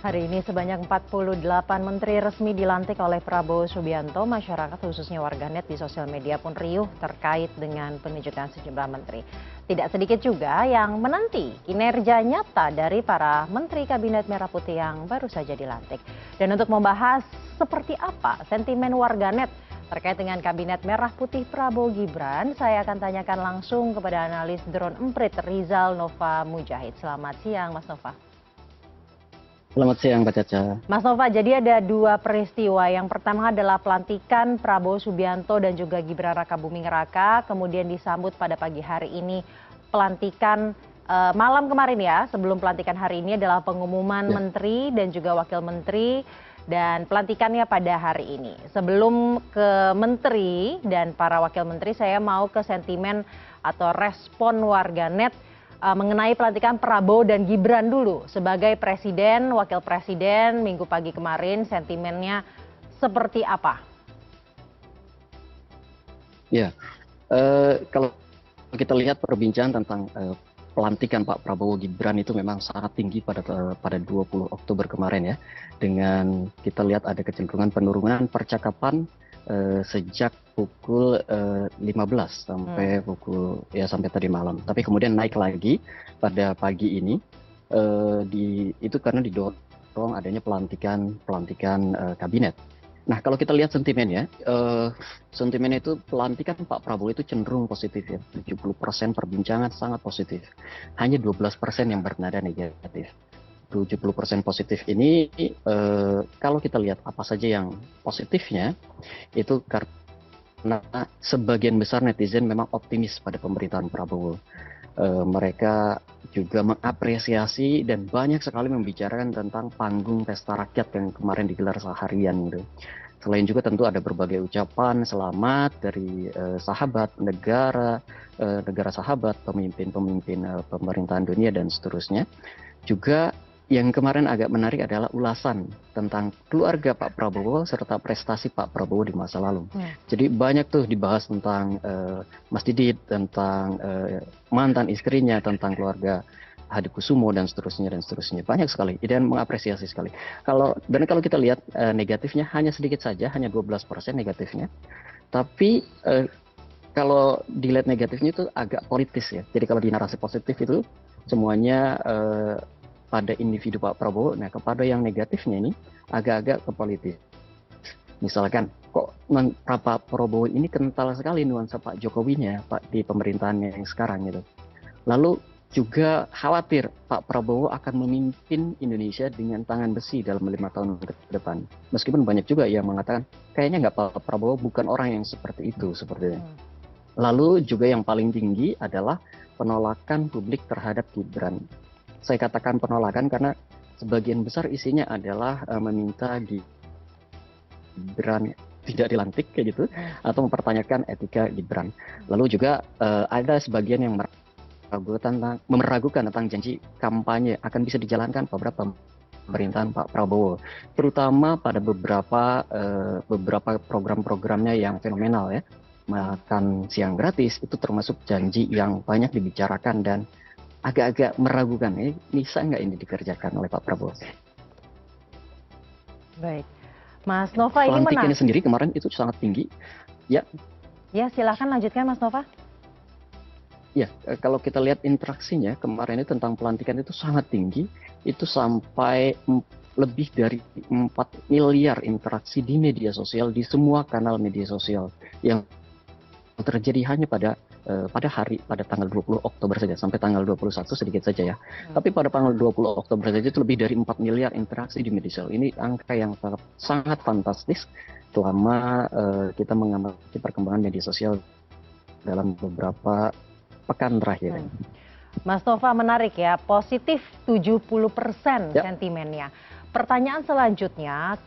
Hari ini sebanyak 48 menteri resmi dilantik oleh Prabowo Subianto. Masyarakat khususnya warganet di sosial media pun riuh terkait dengan penunjukan sejumlah menteri. Tidak sedikit juga yang menanti kinerja nyata dari para menteri Kabinet Merah Putih yang baru saja dilantik. Dan untuk membahas seperti apa sentimen warganet terkait dengan Kabinet Merah Putih Prabowo Gibran, saya akan tanyakan langsung kepada analis Drone Emprit Rizal Nova Mujahid. Selamat siang, Mas Nova. Selamat siang, Mbak Caca. Mas Nova, jadi ada dua peristiwa. Yang pertama adalah pelantikan Prabowo Subianto dan juga Gibran Rakabuming Raka. Kemudian disambut pada pagi hari ini pelantikan malam kemarin ya. Sebelum pelantikan hari ini adalah pengumuman menteri dan juga wakil menteri. Dan pelantikannya pada hari ini. Sebelum ke menteri dan para wakil menteri, saya mau ke sentimen atau respon warganet mengenai pelantikan Prabowo dan Gibran dulu sebagai presiden, wakil presiden minggu pagi kemarin, sentimennya seperti apa? Ya, kalau kita lihat perbincangan tentang pelantikan Pak Prabowo Gibran itu memang sangat tinggi pada 20 Oktober kemarin ya. Dengan kita lihat ada kecenderungan penurunan percakapan sejak pukul 15 sampai sampai tadi malam. Tapi kemudian naik lagi pada pagi ini itu karena didorong adanya pelantikan kabinet. Nah, kalau kita lihat sentimennya, sentimennya itu pelantikan Pak Prabowo itu cenderung positif ya. 70% perbincangan sangat positif. Hanya 12% yang bernada negatif. 70% positif ini, kalau kita lihat apa saja yang positifnya, itu karena sebagian besar netizen memang optimis pada pemerintahan Prabowo. Mereka juga mengapresiasi dan banyak sekali membicarakan tentang panggung pesta rakyat yang kemarin digelar seharian gitu. Selain juga tentu ada berbagai ucapan selamat dari sahabat negara sahabat, pemimpin pemerintahan dunia dan seterusnya. Juga yang kemarin agak menarik adalah ulasan tentang keluarga Pak Prabowo serta prestasi Pak Prabowo di masa lalu. Jadi banyak tuh dibahas tentang Mas Didit, tentang mantan istrinya, tentang keluarga Hadikusumo dan seterusnya. Banyak sekali dan mengapresiasi sekali. Kalau kita lihat negatifnya hanya sedikit saja, hanya 12% negatifnya. Tapi kalau dilihat negatifnya itu agak politis ya. Jadi kalau di narasi positif itu semuanya pada individu Pak Prabowo, nah kepada yang negatifnya ini agak-agak ke politis. Misalkan, kok Pak Prabowo ini kental sekali nuansa Pak Jokowinya, Pak di pemerintahannya yang sekarang gitu. Lalu juga khawatir Pak Prabowo akan memimpin Indonesia dengan tangan besi dalam 5 tahun ke depan. Meskipun banyak juga yang mengatakan, kayaknya nggak Pak Prabowo bukan orang yang seperti itu sepertinya. Lalu juga yang paling tinggi adalah penolakan publik terhadap Gibran. Saya katakan penolakan karena sebagian besar isinya adalah meminta Gibran tidak dilantik kayak gitu, atau mempertanyakan etika Gibran. Lalu juga ada sebagian yang meragukan tentang janji kampanye akan bisa dijalankan pada pemerintahan Pak Prabowo, terutama pada beberapa program-programnya yang fenomenal ya. Makan siang gratis itu termasuk janji yang banyak dibicarakan dan agak-agak meragukan, bisa nggak ini dikerjakan oleh Pak Prabowo? Baik, Mas Nova ini pelantikannya sendiri kemarin itu sangat tinggi, ya. Ya, silakan lanjutkan Mas Nova. Ya, kalau kita lihat interaksinya kemarin itu tentang pelantikan itu sangat tinggi, itu sampai lebih dari 4 miliar interaksi di media sosial, di semua kanal media sosial yang terjadi hanya pada tanggal 20 Oktober saja, sampai tanggal 21 sedikit saja ya. Tapi pada tanggal 20 Oktober saja itu lebih dari 4 miliar interaksi di media sosial. Ini angka yang sangat fantastis selama kita mengamati perkembangan media sosial dalam beberapa pekan terakhir. Mas Nova, menarik ya, positif 70% sentimennya. Pertanyaan selanjutnya,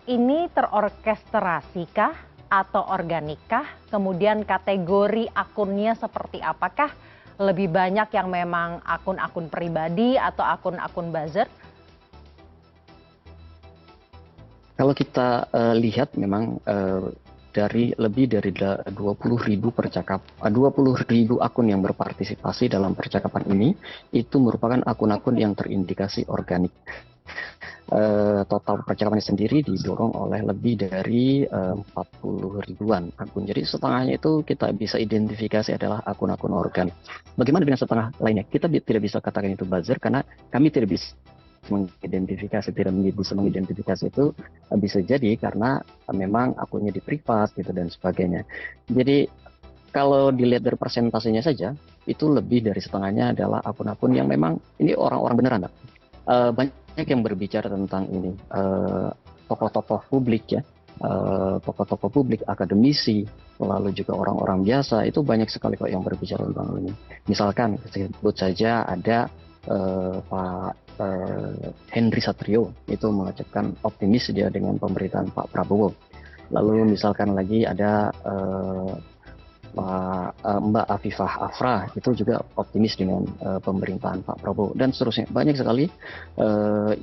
ini terorkestrasikah atau organikah? Kemudian kategori akunnya seperti apakah? Lebih banyak yang memang akun-akun pribadi atau akun-akun buzzer? Kalau kita lihat memang lebih dari 20.000 akun yang berpartisipasi dalam percakapan ini, itu merupakan akun-akun yang terindikasi organik. total percakapan sendiri didorong oleh lebih dari 40 ribuan akun. Jadi setengahnya itu kita bisa identifikasi adalah akun-akun organik. Bagaimana dengan setengah lainnya? Kita tidak bisa katakan itu buzzer karena kami tidak bisa mengidentifikasi itu bisa jadi karena memang akunnya di privat gitu dan sebagainya. Jadi kalau dilihat dari persentasenya saja itu lebih dari setengahnya adalah akun-akun yang memang ini orang-orang beneran, Pak. Banyak yang berbicara tentang ini tokoh-tokoh publik ya, tokoh-tokoh publik, akademisi, lalu juga orang-orang biasa itu banyak sekali kok yang berbicara tentang ini. Misalkan sebut saja ada Pak Henry Satrio itu mengucapkan optimis dia dengan pemerintahan Pak Prabowo. Lalu misalkan lagi ada Mbak Afifah Afra itu juga optimis dengan pemerintahan Pak Prabowo dan seterusnya. Banyak sekali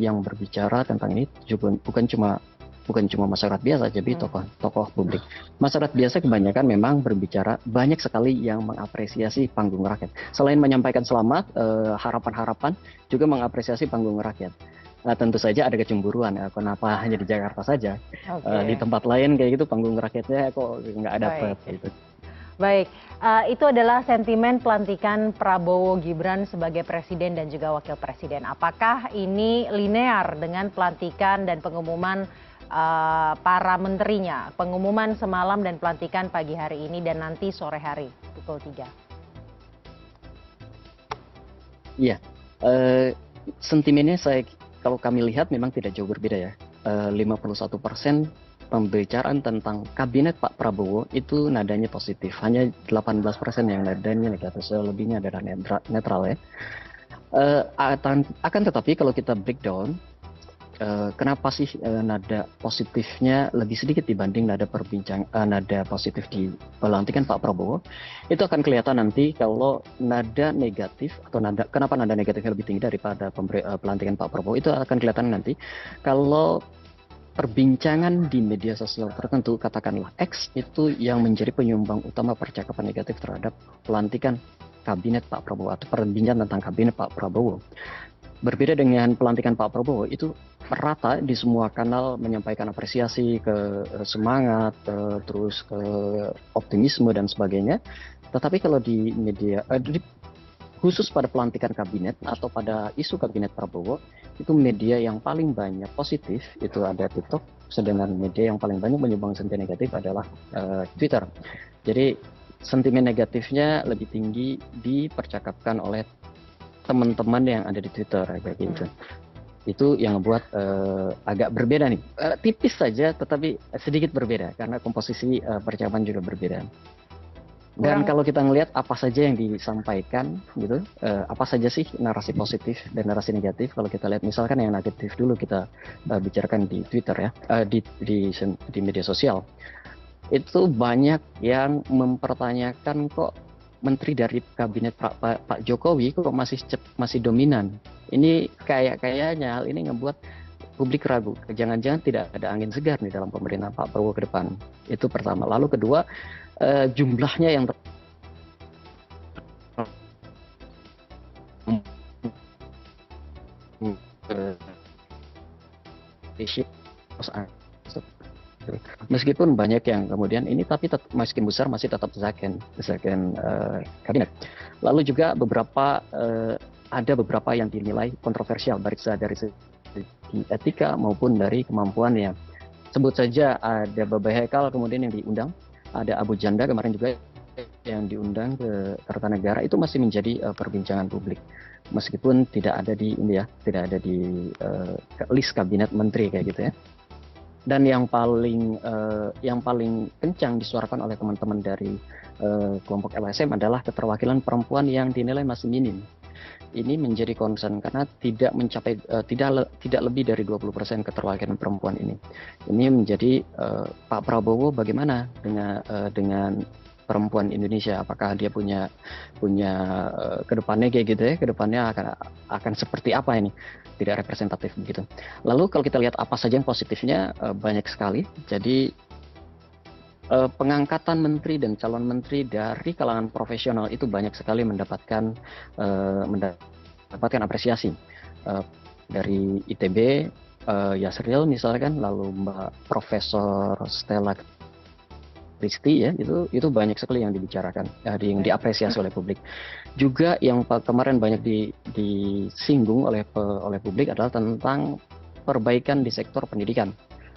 yang berbicara tentang ini juga bukan cuma masyarakat biasa, jadi tokoh publik. Masyarakat biasa kebanyakan memang berbicara, banyak sekali yang mengapresiasi panggung rakyat. Selain menyampaikan selamat, harapan-harapan, juga mengapresiasi panggung rakyat. Nah, tentu saja ada kecemburuan, kenapa hanya di Jakarta saja? Di tempat lain kayak gitu panggung rakyatnya kok nggak ada gitu. Baik, itu adalah sentimen pelantikan Prabowo Gibran sebagai presiden dan juga wakil presiden. Apakah ini linear dengan pelantikan dan pengumuman para menterinya? Pengumuman semalam dan pelantikan pagi hari ini dan nanti sore hari pukul 3. Iya, sentimennya kalau kami lihat memang tidak jauh berbeda ya. 51% pembicaraan tentang kabinet Pak Prabowo itu nadanya positif, hanya 18% yang nadanya negatif, selebihnya adalah netral ya. Akan tetapi kalau kita breakdown, kenapa sih nada positifnya lebih sedikit dibanding nada positif di pelantikan Pak Prabowo? Itu akan kelihatan nanti kalau nada negatif atau kenapa nada negatifnya lebih tinggi daripada pelantikan Pak Prabowo, itu akan kelihatan nanti kalau perbincangan di media sosial tertentu, katakanlah X, itu yang menjadi penyumbang utama percakapan negatif terhadap pelantikan kabinet Pak Prabowo atau perbincangan tentang kabinet Pak Prabowo. Berbeda dengan pelantikan Pak Prabowo, itu rata di semua kanal menyampaikan apresiasi, ke semangat, terus ke optimisme dan sebagainya. Tetapi kalau di media, khusus pada pelantikan kabinet atau pada isu kabinet Prabowo, itu media yang paling banyak positif itu ada TikTok, sedangkan media yang paling banyak menyumbang sentimen negatif adalah Twitter. Jadi sentimen negatifnya lebih tinggi dipercakapkan oleh teman-teman yang ada di Twitter kayak gitu. Itu yang membuat agak berbeda nih, tipis saja tetapi sedikit berbeda karena komposisi percakapan juga berbeda. Dan kalau kita ngelihat apa saja yang disampaikan gitu, apa saja sih narasi positif dan narasi negatif, kalau kita lihat misalkan yang negatif dulu kita bicarakan di Twitter ya, di media sosial, itu banyak yang mempertanyakan kok menteri dari kabinet Pak Jokowi kok masih dominan. Ini kayaknya hal ini ngebuat publik ragu, jangan-jangan tidak ada angin segar nih dalam pemerintahan Pak Prabowo ke depan. Itu pertama. Lalu kedua, jumlahnya yang meskipun banyak yang kemudian ini, tapi meski besar masih tetap second kabinet. Lalu juga ada beberapa yang dinilai kontroversial baik dari segi etika maupun dari kemampuannya. Sebut saja ada Baba Hekal kemudian yang diundang, ada Abu Janda kemarin juga yang diundang ke Kertanegara, itu masih menjadi perbincangan publik meskipun tidak ada di list kabinet menteri kayak gitu ya. Dan yang paling kencang disuarakan oleh teman-teman dari kelompok LSM adalah keterwakilan perempuan yang dinilai masih minim. Ini menjadi concern karena tidak mencapai tidak lebih dari 20% keterwakilan perempuan ini. Ini menjadi Pak Prabowo bagaimana dengan perempuan Indonesia, apakah dia punya kedepannya kayak gitu ya, kedepannya akan seperti apa ini, tidak representatif begitu. Lalu kalau kita lihat apa saja yang positifnya, banyak sekali. Jadi pengangkatan menteri dan calon menteri dari kalangan profesional itu banyak sekali mendapatkan apresiasi dari ITB, Yasril misalkan, lalu Mbak Profesor Stella Christie ya, itu banyak sekali yang dibicarakan, yang Baik. diapresiasi oleh publik. Juga yang kemarin banyak disinggung oleh publik adalah tentang perbaikan di sektor pendidikan.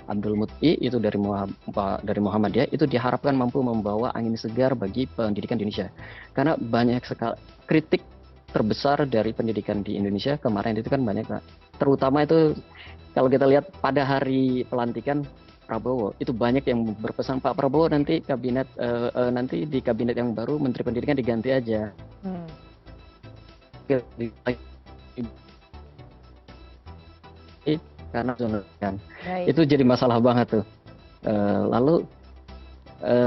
Abdul Muti itu dari Muhammadiyah itu diharapkan mampu membawa angin segar bagi pendidikan di Indonesia. Karena banyak sekali kritik terbesar dari pendidikan di Indonesia kemarin itu kan banyak, Pak. Terutama itu kalau kita lihat pada hari pelantikan Prabowo, itu banyak yang berpesan Pak Prabowo nanti di kabinet yang baru Menteri Pendidikan diganti aja. Hmm. Karena kan Baik. itu jadi masalah banget tuh. Lalu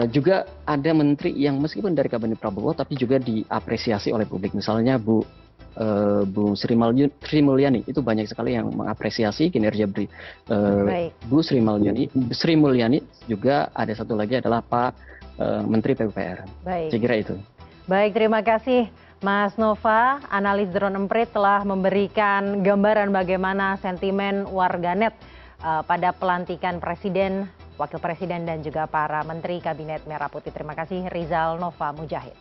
juga ada menteri yang meskipun dari kabinet Prabowo tapi juga diapresiasi oleh publik. Misalnya Bu Sri Mulyani itu banyak sekali yang mengapresiasi kinerja Baik. Bu Sri Mulyani juga ada satu lagi adalah Pak Menteri PUPR. Baik. Saya kira itu. Baik, terima kasih Mas Nova, analis Drone Emprit telah memberikan gambaran bagaimana sentimen warganet pada pelantikan Presiden, Wakil Presiden dan juga para Menteri Kabinet Merah Putih. Terima kasih Rizal Nova Mujahid.